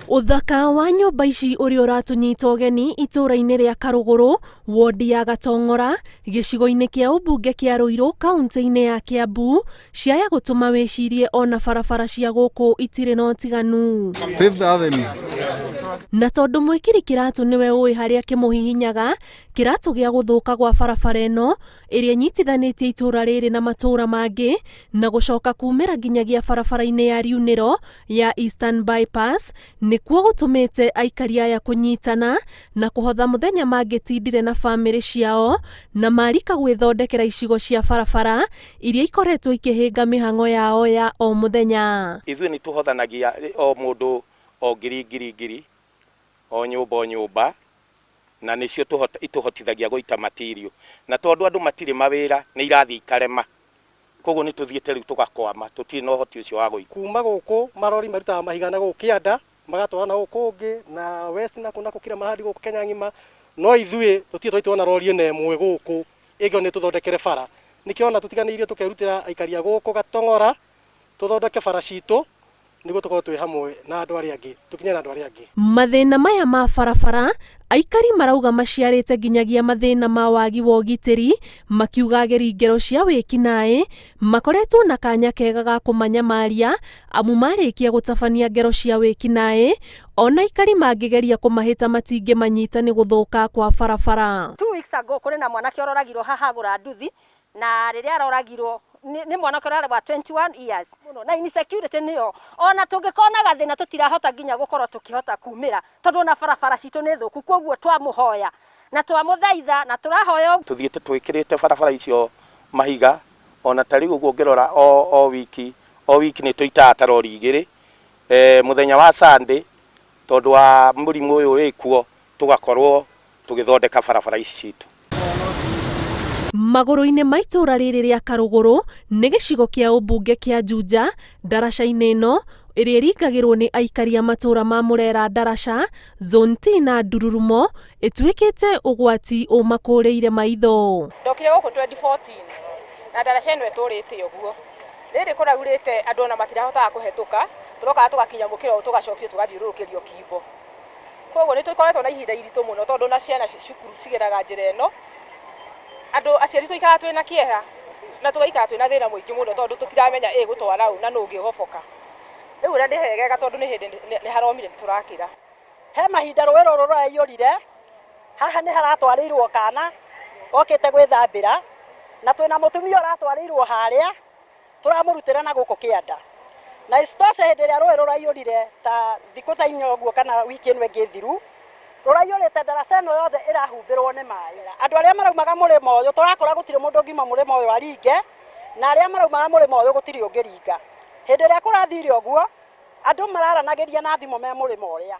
Uthaka wa nyumba ici uria uratunyita ugeni itura-ini ria Karuguru, wodi ya Gatong'ora, gicigo-ini kia ubunge kia Ruiru, kaunti-ini ya Kiambu, ciaya gutuma wicirie ona barabara cia guku itire na utiganu. Fifth Avenue. Na tondu mwikiri kiratu niwe ui haria kimuhihinyaga, kiratu gia guthuka gwa barabara ino iria nyitithanitie itura riri na matura mangi na gucoka kumira nginyagia barabara-ini ya riuniro ya Eastern Bypass nikuo gutumite aikari aya kunyitana na kuhotha muthenya mangitindire na family ciao na marika gwithondekera icigo cia barabara iria ikoretwo ikihinga mihango yao ya o muthenya. Ithuĩ ni tuhothanagia o mundu o ngiri o nyumba na nicio ituhotithagia guita material na tondu andu matire mawira ni irathi ikarema koguo ni tuthiete riu tugakwama tutire no hoti ucio wa guika kuma guku marori marutaga mahiga na gukianda magatwara guku ungi na west na kuna kukira mahali guku Kenya ngima no ithuĩ tutire twaitwo rori ene mwe guku igio ni tuthondekere bara nikiona tutiganirie tukerutira aikaria guku Gatong'ora tuthondeke bara citu niguo tukorwo twi hamwe na andu aria angi tukinye na andu aria angi. Mathina maya ma barabara aikari marauga maciarite nginyagia mathina ma wagi wa ugitiri, makiuga ageri ngero cia wikinaĩ makoretwo na kanya kega ga kumanyamaria amu marikia gutabania ngero cia wikinaĩ ona aikari mangigeria kumahita matingi manyita ni guthuka kwa barabara. 2 weeks ago kuri na mwanake ororagirwo hahagura nduthi na riria aroragirwo ni mwanake wa 21 years na insecurity niyo ona tungikona gathina tutirahota nginya gukorwo tukihota kumira tondu na barabara citu ni thuku koguo twamuhoya na twamuthaitha na turahoya tuthiete twikirite barabara icio mahiga ona tari uguo ngirora o wiki ni tuitaga tarori igiri muthenya wa Sunday tondu wa murimu uyu wikuo tugakorwo tugithondeka barabara ici citu. Maguru-ini ma itura riri ria Karuguru ni gicigo kia ubunge kia Juja, ndaraca-ini ino iria iringagirwo ni aikari a matura ma Murera Ndaraca, Zone T na Ndururumo ituikite ugwati umakuriire maitho. Ndokire guku 2014 na ndaraca ino iturite uguo riri kuraurite andu na matirahotaga kuhetuka turoka tugakinya mukiro tugacokio tugathiururukirio Kimbo koguo ni tukoretwo na ihinda iritu muno tondu na ciana cukuru cigeraga njira ino andu aciari tuikara twina kieha na tugaikara twina thina muingi muno tondu tutiramenya gutwara u na nungi hoboka riu ria ndihegega tondu ni hindi ni haromire turakira he mahinda rwero rurayurire haha ni haratwarirwo kana okite gwithambira na twina mutumia uratwarirwo haria turamurutira na guku kianda na istoshe hindi ria rwero rurayurire ta thiku ta inyoguo kana wiki ino ingi thiru rurayurite ndaraca ino yothe irahumbirwo ni mai andu aria maraumaga murima uyu turakora gutire mundu ngima murima uyu aringe na aria maraumaga murima uyu gutire ungiringa hindi ria kurathire uguo andu mararanagiria na thimo me murima uria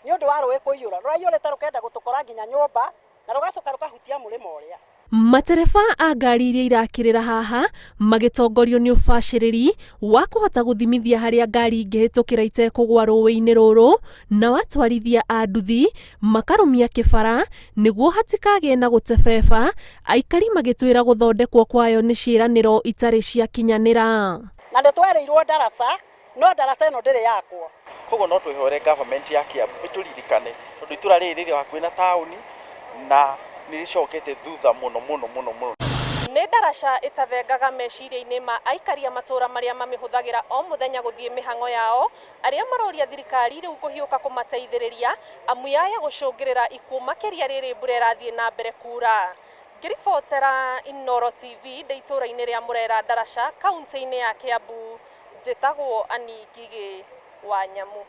ni undu wa rui kuiyura rurayurite rukenda gutukora nginya nyumba na rugacoka rukahutia murima uria. Matereba a ngari iria irakirira haha magitongorio ni ubaciriri wa kuhota guthimithia haria ngari ingihitukira itekugwa ruwi-ini ruru na watwarithia a nduthi makarumia kibara niguo hatikagie na gutebeba aikari magitwira guthondekwo kwayo ni ciiraniro itari cia kinyanira na nitwereirwo ndaraca no ndaraca ino ndiri yakwo koguo no twihore government ya Kiambu ituririkane tondu itura riri riri hakuhi na tauni na niricokete thutha muno. Ni ndaraca itathengaga meciria-ini ma aikari a matura maria mamihuthagira o muthenya guthie mihango yao aria maroria thirikari riu kuhiuka kumateithiriria amu yaya gucungirira ikuo makiria riri mbura irathie na mbere kura. Ngiribotera Inooro TV ndeitũra-inĩ ria Murera Ndaraca kaunti-inĩ ya Kiambu njĩtagwo Annie Ngigĩ wa Nyamu.